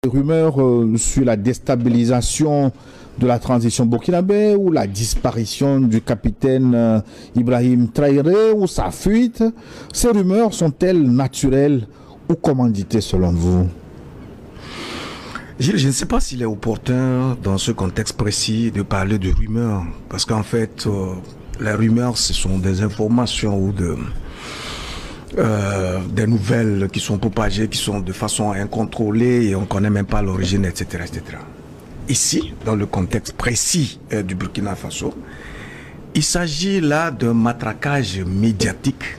rumeurs sur la déstabilisation de la transition burkinabé ou la disparition du capitaine Ibrahim Traoré ou sa fuite. Ces rumeurs sont-elles naturelles ou commanditées selon vous? Gilles, je ne sais pas s'il est opportun dans ce contexte précis de parler de rumeurs, parce qu'en fait, les rumeurs, ce sont des informations ou des nouvelles qui sont propagées, qui sont de façon incontrôlée et on ne connaît même pas l'origine, etc., etc. Ici, dans le contexte précis du Burkina Faso, il s'agit là d'un matraquage médiatique,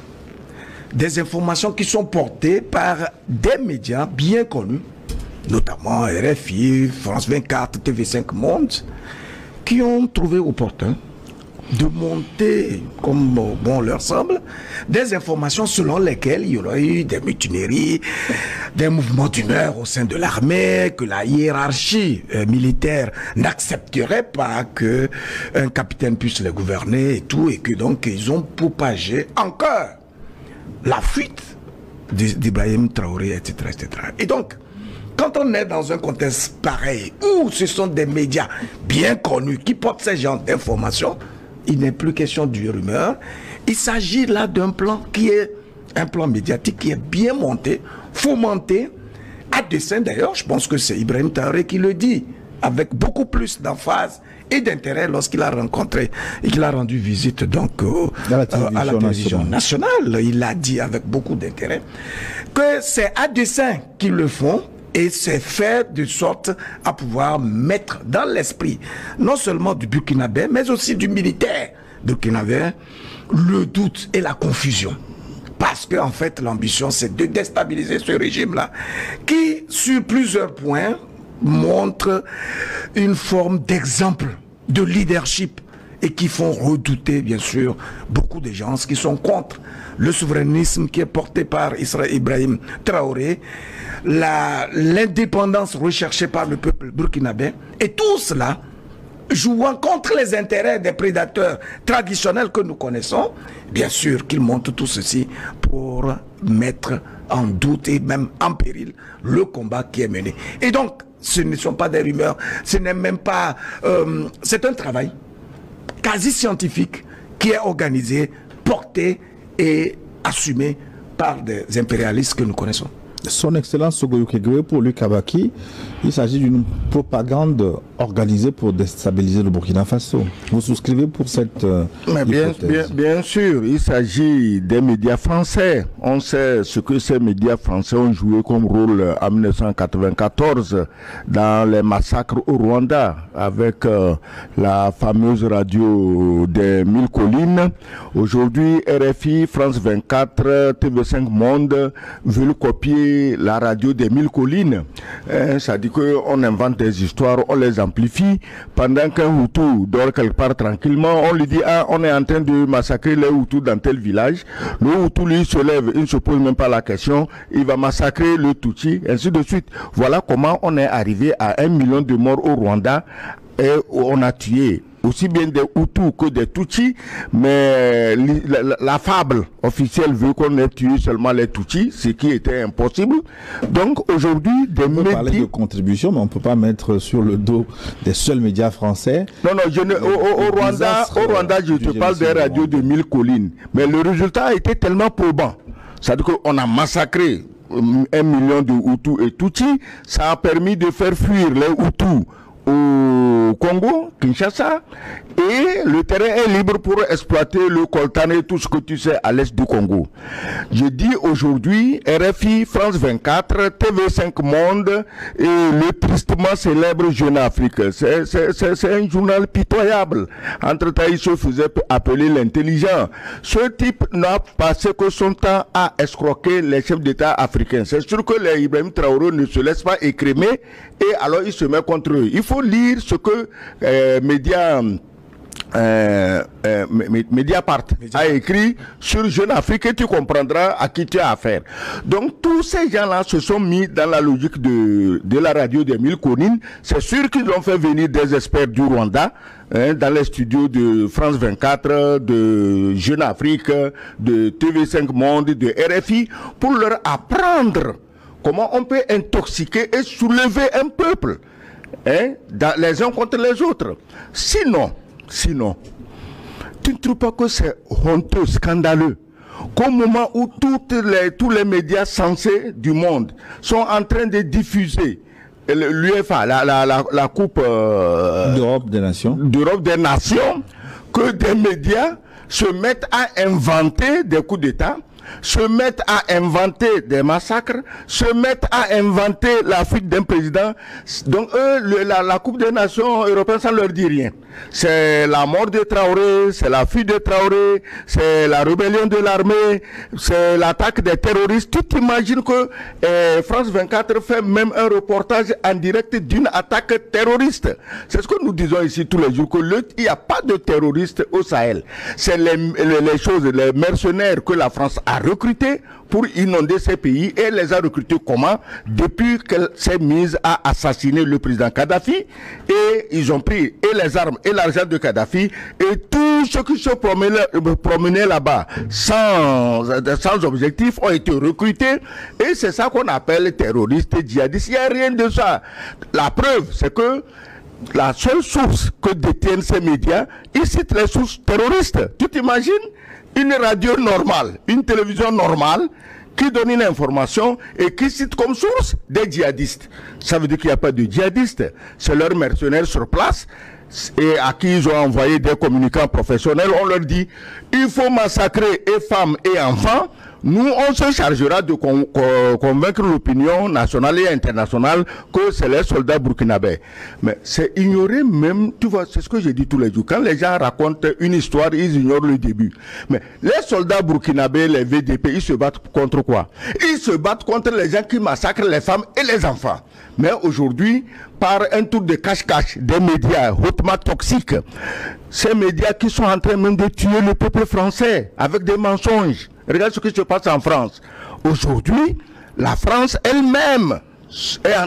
des informations qui sont portées par des médias bien connus, notamment RFI, France 24, TV5 Monde, qui ont trouvé opportun de monter, comme bon leur semble, des informations selon lesquelles il y aurait eu des mutineries, des mouvements d'humeur au sein de l'armée, que la hiérarchie militaire n'accepterait pas que un capitaine puisse les gouverner et tout, et que donc ils ont propagé encore la fuite d'Ibrahim Traoré, etc., etc. Et donc, quand on est dans un contexte pareil, où ce sont des médias bien connus qui portent ce genre d'informations, il n'est plus question d'une rumeur. Il s'agit là d'un plan qui est un plan médiatique qui est bien monté, fomenté, à dessein d'ailleurs. Je pense que c'est Ibrahim Traoré qui le dit, avec beaucoup plus d'emphase et d'intérêt lorsqu'il a rencontré et qu'il a rendu visite donc à la télévision nationale. Il l'a dit avec beaucoup d'intérêt que c'est à dessein qu'ils le font. Et c'est fait de sorte à pouvoir mettre dans l'esprit, non seulement du Burkinabé, mais aussi du militaire burkinabé, le doute et la confusion. Parce qu'en fait, l'ambition, c'est de déstabiliser ce régime-là, qui, sur plusieurs points, montre une forme d'exemple de leadership et qui font redouter, bien sûr, beaucoup de gens qui sont contre le souverainisme qui est porté par Ibrahim Traoré, l'indépendance recherchée par le peuple burkinabé, et tout cela jouant contre les intérêts des prédateurs traditionnels que nous connaissons. Bien sûr qu'ils montent tout ceci pour mettre en doute et même en péril le combat qui est mené. Et donc, ce ne sont pas des rumeurs, ce n'est même pas... c'est un travail quasi scientifique qui est organisé, porté et assumé par des impérialistes que nous connaissons. Son Excellence Sogoyou Kegwe, pour Luc Kabaki, il s'agit d'une propagande organisée pour déstabiliser le Burkina Faso. Vous souscrivez pour cette hypothèse? Bien sûr, il s'agit des médias français. On sait ce que ces médias français ont joué comme rôle en 1994 dans les massacres au Rwanda avec la fameuse radio des 1000 collines. Aujourd'hui, RFI, France 24, TV5 Monde veulent copier la radio des 1000 collines. Ça dit qu'on invente des histoires, on les amplifie. Pendant qu'un Hutu dort quelque part tranquillement, on lui dit ah, on est en train de massacrer les Hutus dans tel village. Le Hutu lui se lève, il ne se pose même pas la question, il va massacrer le Tutsi, ainsi de suite. Voilà comment on est arrivé à 1 million de morts au Rwanda et on a tué aussi bien des Hutus que des Tutsis, mais la fable officielle veut qu'on ait tué seulement les Tutsis, ce qui était impossible. Donc aujourd'hui, on peut parler de contribution, mais on ne peut pas mettre sur le dos des seuls médias français. Non, au Rwanda, je te parle des radios de 1000 collines, mais le résultat a été tellement probant. C'est-à-dire qu'on a massacré 1 million de Hutus et Tutsis, ça a permis de faire fuir les Hutus au Congo, Kinshasa, et le terrain est libre pour exploiter le coltan et tout ce que tu sais à l'est du Congo. Je dis aujourd'hui, RFI, France 24, TV5 Monde et le tristement célèbre Jeune Afrique. C'est un journal pitoyable. Entre-temps, il se faisait appeler l'intelligent. Ce type n'a passé que son temps à escroquer les chefs d'État africains. C'est sûr que les Ibrahim Traoré ne se laissent pas écrémer et alors il se met contre eux. Il faut lire ce que Mediapart a écrit sur Jeune Afrique et tu comprendras à qui tu as affaire. Donc tous ces gens-là se sont mis dans la logique de la radio des 1000 collines. C'est sûr qu'ils ont fait venir des experts du Rwanda dans les studios de France 24, de Jeune Afrique, de TV5 Monde, de RFI pour leur apprendre comment on peut intoxiquer et soulever un peuple, hein, les uns contre les autres. Sinon, tu ne trouves pas que c'est honteux, scandaleux, qu'au moment où tous les médias censés du monde sont en train de diffuser l'UEFA, la Coupe d'Europe des Nations, que des médias se mettent à inventer des coups d'État, se mettent à inventer des massacres, se mettent à inventer la fuite d'un président. Donc eux, la Coupe des Nations européennes, ça ne leur dit rien. C'est la mort de Traoré, c'est la fuite de Traoré, c'est la rébellion de l'armée, c'est l'attaque des terroristes. Tu t'imagines que France 24 fait même un reportage en direct d'une attaque terroriste. C'est ce que nous disons ici tous les jours, qu'il n'y a pas de terroristes au Sahel. C'est les mercenaires que la France a recrutés pour inonder ces pays, et les a recrutés comment? Depuis qu'elle s'est mise à assassiner le président Kadhafi, et ils ont pris et les armes et l'argent de Kadhafi, et tous ceux qui se promenaient là-bas sans objectif ont été recrutés, et c'est ça qu'on appelle terroristes djihadistes. Il n'y a rien de ça. La preuve, c'est que la seule source que détiennent ces médias, ils citent les sources terroristes. Tu t'imagines? Une radio normale, une télévision normale, qui donne une information et qui cite comme source des djihadistes. Ça veut dire qu'il n'y a pas de djihadistes. C'est leurs mercenaires sur place et à qui ils ont envoyé des communicants professionnels. On leur dit, il faut massacrer et femmes et enfants. Nous, on se chargera de convaincre l'opinion nationale et internationale que c'est les soldats burkinabés. Mais c'est ignorer même, tu vois, c'est ce que j'ai dit tous les jours. Quand les gens racontent une histoire, ils ignorent le début. Mais les soldats burkinabés, les VDP, ils se battent contre quoi? Ils se battent contre les gens qui massacrent les femmes et les enfants. Mais aujourd'hui, par un tour de cache-cache des médias hautement toxiques, ces médias qui sont en train même de tuer le peuple français avec des mensonges. Regarde ce qui se passe en France. Aujourd'hui, la France elle-même,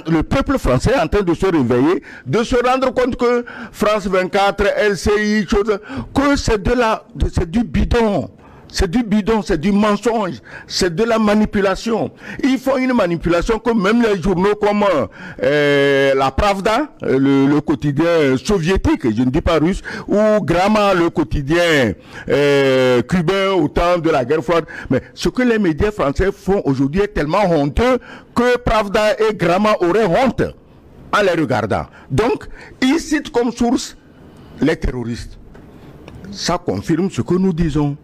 le peuple français est en train de se réveiller, de se rendre compte que France 24, LCI, que c'est du bidon. C'est du bidon, c'est du mensonge, c'est de la manipulation. Ils font une manipulation que même les journaux comme la Pravda, le quotidien soviétique, je ne dis pas russe, ou Grama, le quotidien cubain au temps de la guerre froide. Mais ce que les médias français font aujourd'hui est tellement honteux que Pravda et Grama auraient honte en les regardant. Donc, ils citent comme source les terroristes. Ça confirme ce que nous disons.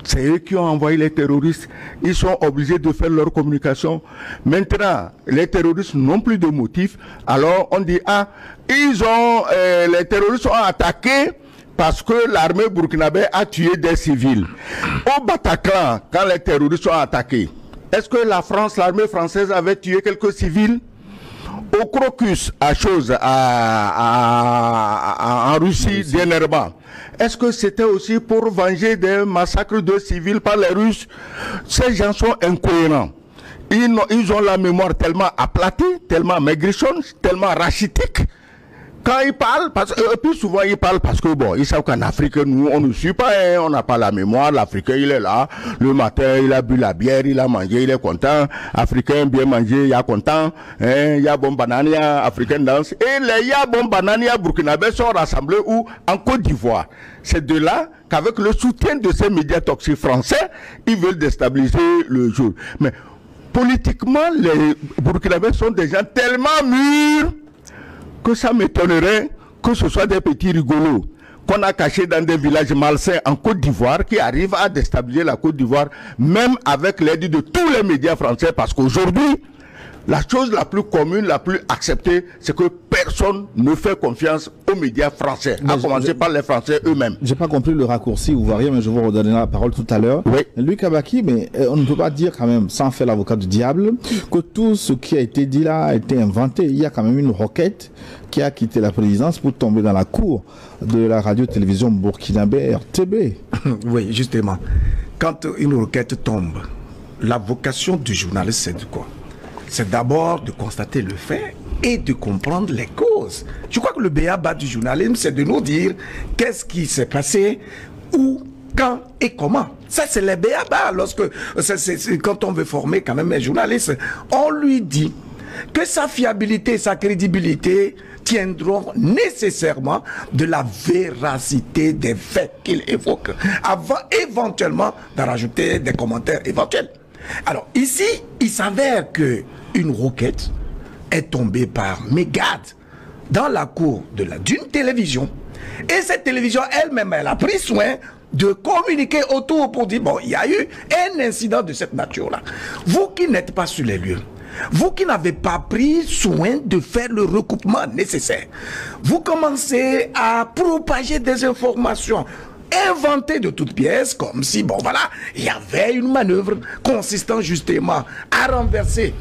C'est eux qui ont envoyé les terroristes. Ils sont obligés de faire leur communication. Maintenant, les terroristes n'ont plus de motif. Alors on dit, les terroristes ont attaqué parce que l'armée burkinabé a tué des civils. Au Bataclan, quand les terroristes ont attaqué, est-ce que l'armée française avait tué quelques civils? Au Crocus, en Russie, dernièrement, est-ce que c'était aussi pour venger des massacres de civils par les Russes? Ces gens sont incohérents. Ils ont la mémoire tellement aplatie, tellement maigrichonne, tellement rachitique. Quand ils parlent, plus souvent ils parlent parce que bon, ils savent qu'en Afrique, nous, on ne suit pas, hein, on n'a pas la mémoire. L'Africain, il est là, le matin, il a bu la bière, il a mangé, il est content. Africain, bien mangé, il est content. Hein, il y a bon banania, Africain danse. Et les ya bon banania burkinabés sont rassemblés où? En Côte d'Ivoire. C'est de là qu'avec le soutien de ces médias toxiques français, ils veulent déstabiliser le jour. Mais politiquement, les burkinabés sont des gens tellement mûrs que ça m'étonnerait que ce soit des petits rigolos qu'on a cachés dans des villages malsains en Côte d'Ivoire qui arrivent à déstabiliser la Côte d'Ivoire, même avec l'aide de tous les médias français, parce qu'aujourd'hui, la chose la plus commune, la plus acceptée, c'est que personne ne fait confiance aux médias français, à commencer par les Français eux-mêmes. J'ai pas compris le raccourci ouvrier, mais je vous redonner la parole tout à l'heure. Oui. Louis Kabaki, mais on ne peut pas dire quand même, sans faire l'avocat du diable, que tout ce qui a été dit là a été inventé. Il y a quand même une roquette qui a quitté la présidence pour tomber dans la cour de la radio-télévision burkinabé RTB. Oui, justement. Quand une roquette tombe, la vocation du journaliste, c'est de quoi? C'est d'abord de constater le fait et de comprendre les causes. Je crois que le b.a.-ba du journalisme, c'est de nous dire qu'est-ce qui s'est passé, où quand et comment. Ça, c'est les béabas. Quand on veut former quand même un journaliste, on lui dit que sa fiabilité, sa crédibilité tiendront nécessairement de la véracité des faits qu'il évoque, avant éventuellement d'en rajouter des commentaires éventuels. Alors ici, il s'avère que une requête est tombée par mégarde dans la cour d'une télévision. Et cette télévision elle-même, elle a pris soin de communiquer autour pour dire, bon, il y a eu un incident de cette nature-là. Vous qui n'êtes pas sur les lieux, vous qui n'avez pas pris soin de faire le recoupement nécessaire, vous commencez à propager des informations inventées de toutes pièces, comme si, bon voilà, il y avait une manœuvre consistant justement à renverser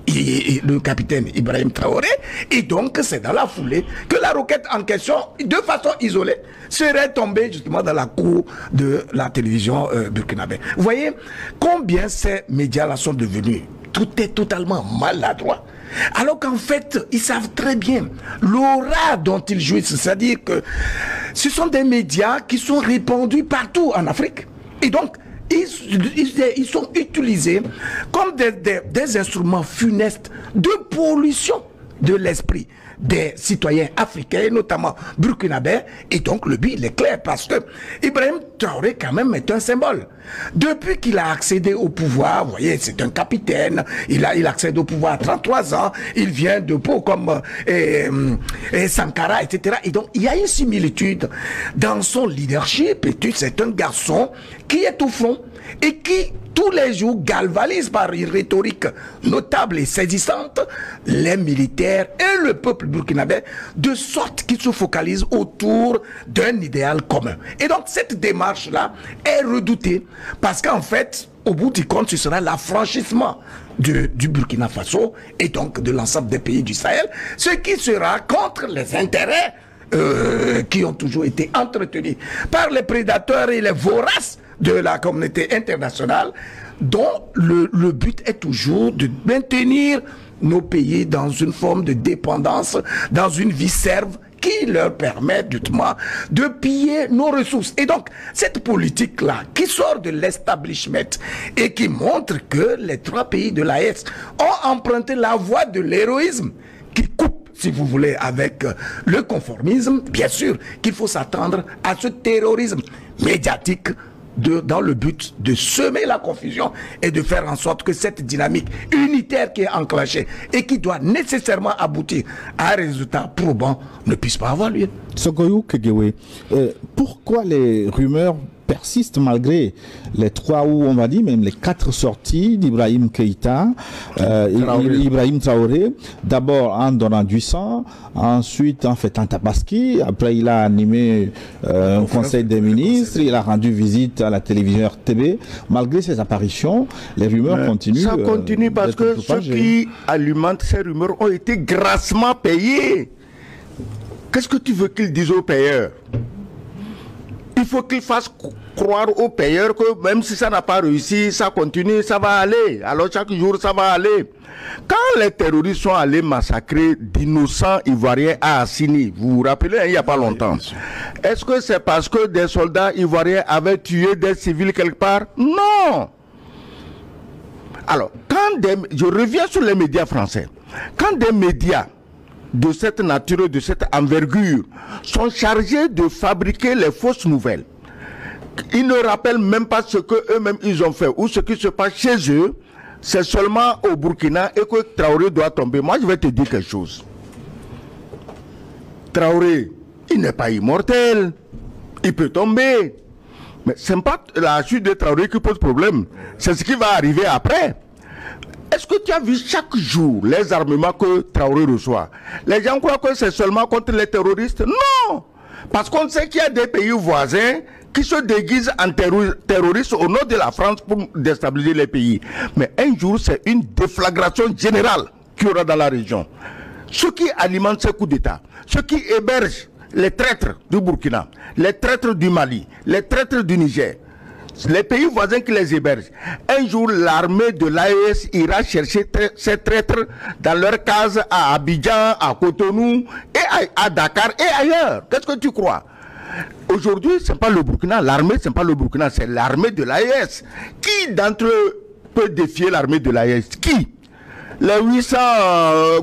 le capitaine Ibrahim Traoré, et donc c'est dans la foulée que la requête en question, de façon isolée, serait tombée justement dans la cour de la télévision burkinabé. Vous voyez combien ces médias-là sont devenus tout est totalement maladroit, alors qu'en fait ils savent très bien l'aura dont ils jouissent, c'est-à-dire que ce sont des médias qui sont répandus partout en Afrique, et donc ils sont utilisés comme des instruments funestes de pollution de l'esprit des citoyens africains, notamment burkinabés. Et donc le but il est clair, parce que Ibrahim Traoré quand même est un symbole. Depuis qu'il a accédé au pouvoir, vous voyez, c'est un capitaine, il accède au pouvoir à 33 ans, il vient de peaux comme Sankara, etc. Et donc il y a une similitude dans son leadership, et c'est un garçon qui est au front et qui tous les jours galvanise par une rhétorique notable et saisissante les militaires et le peuple burkinabé, de sorte qu'ils se focalisent autour d'un idéal commun. Et donc cette démarche-là est redoutée, parce qu'en fait, au bout du compte, ce sera l'affranchissement du Burkina Faso et donc de l'ensemble des pays du Sahel, ce qui sera contre les intérêts qui ont toujours été entretenus par les prédateurs et les voraces de la communauté internationale, dont le but est toujours de maintenir nos pays dans une forme de dépendance, dans une vie serve qui leur permet justement de piller nos ressources. Et donc, cette politique-là, qui sort de l'establishment et qui montre que les trois pays de l'AES ont emprunté la voie de l'héroïsme, qui coupe, si vous voulez, avec le conformisme, bien sûr qu'il faut s'attendre à ce terrorisme médiatique dans le but de semer la confusion et de faire en sorte que cette dynamique unitaire qui est enclenchée et qui doit nécessairement aboutir à un résultat probant ne puisse pas avoir lieu. Sogoyou Kegewe, pourquoi les rumeurs persistent malgré les 3 ou on va dire même les 4 sorties d'Ibrahim Keïta, Ibrahim Traoré, d'abord en donnant du sang, ensuite en faisant Tabaski, après il a animé un conseil des ministres, il a rendu visite à la télévision RTB. Malgré ces apparitions, les rumeurs continuent. Ça continue parce que ceux qui alimentent ces rumeurs ont été grassement payés. Qu'est-ce que tu veux qu'ils disent aux payeurs? Il faut qu'ils fassent croire aux payeurs que même si ça n'a pas réussi, ça continue, ça va aller. Alors chaque jour, ça va aller. Quand les terroristes sont allés massacrer d'innocents Ivoiriens à Assini, vous vous rappelez, il n'y a pas longtemps, est-ce que c'est parce que des soldats ivoiriens avaient tué des civils quelque part? Non. Alors, je reviens sur les médias français. Quand des médias de cette nature, de cette envergure, sont chargés de fabriquer les fausses nouvelles, ils ne rappellent même pas ce que eux-mêmes ils ont fait ou ce qui se passe chez eux, c'est seulement au Burkina et que Traoré doit tomber. Moi, je vais te dire quelque chose. Traoré, il n'est pas immortel, il peut tomber. Mais ce n'est pas la chute de Traoré qui pose problème, c'est ce qui va arriver après. Est-ce que tu as vu chaque jour les armements que Traoré reçoit? Les gens croient que c'est seulement contre les terroristes? Non! Parce qu'on sait qu'il y a des pays voisins qui se déguisent en terroristes au nom de la France pour déstabiliser les pays. Mais un jour, c'est une déflagration générale qu'il y aura dans la région. Ceux qui alimentent ces coups d'État, ceux qui hébergent les traîtres du Burkina, les traîtres du Mali, les traîtres du Niger, les pays voisins qui les hébergent. Un jour, l'armée de l'AES ira chercher ces traîtres dans leur case à Abidjan, à Cotonou, et à Dakar et ailleurs. Qu'est-ce que tu crois? Aujourd'hui, ce n'est pas le Burkina, l'armée, ce n'est pas le Burkina, c'est l'armée de l'AES. Qui d'entre eux peut défier l'armée de l'AES? Qui? Les 800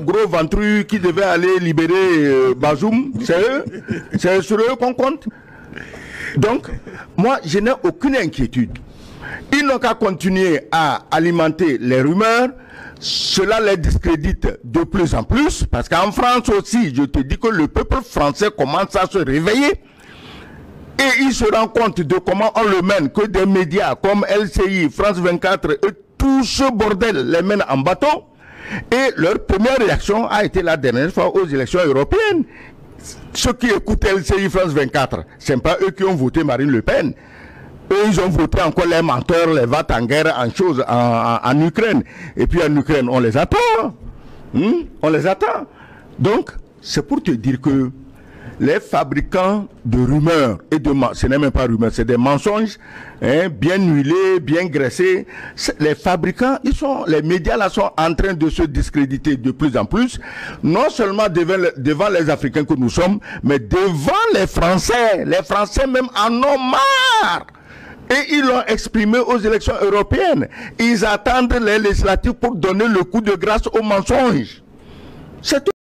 gros ventrus qui devaient aller libérer Bazoum, c'est sur eux qu'on compte. Donc, moi, je n'ai aucune inquiétude. Ils n'ont qu'à continuer à alimenter les rumeurs. Cela les discrédite de plus en plus, parce qu'en France aussi, je te dis que le peuple français commence à se réveiller. Et il se rend compte de comment on le mène, que des médias comme LCI, France 24 et tout ce bordel les mènent en bateau. Et leur première réaction a été la dernière fois aux élections européennes. Ceux qui écoutent LCI France 24, ce n'est pas eux qui ont voté Marine Le Pen. Eux, ils ont voté encore les menteurs, les vats en guerre en Ukraine. Et puis en Ukraine, on les attend. On les attend. Donc, c'est pour te dire que les fabricants de rumeurs, ce n'est même pas rumeurs, c'est des mensonges, bien huilés, bien graissés. Les fabricants, les médias là sont en train de se discréditer de plus en plus, non seulement devant les Africains que nous sommes, mais devant les Français. Les Français même en ont marre. Et ils l'ont exprimé aux élections européennes. Ils attendent les législatives pour donner le coup de grâce aux mensonges. C'est tout.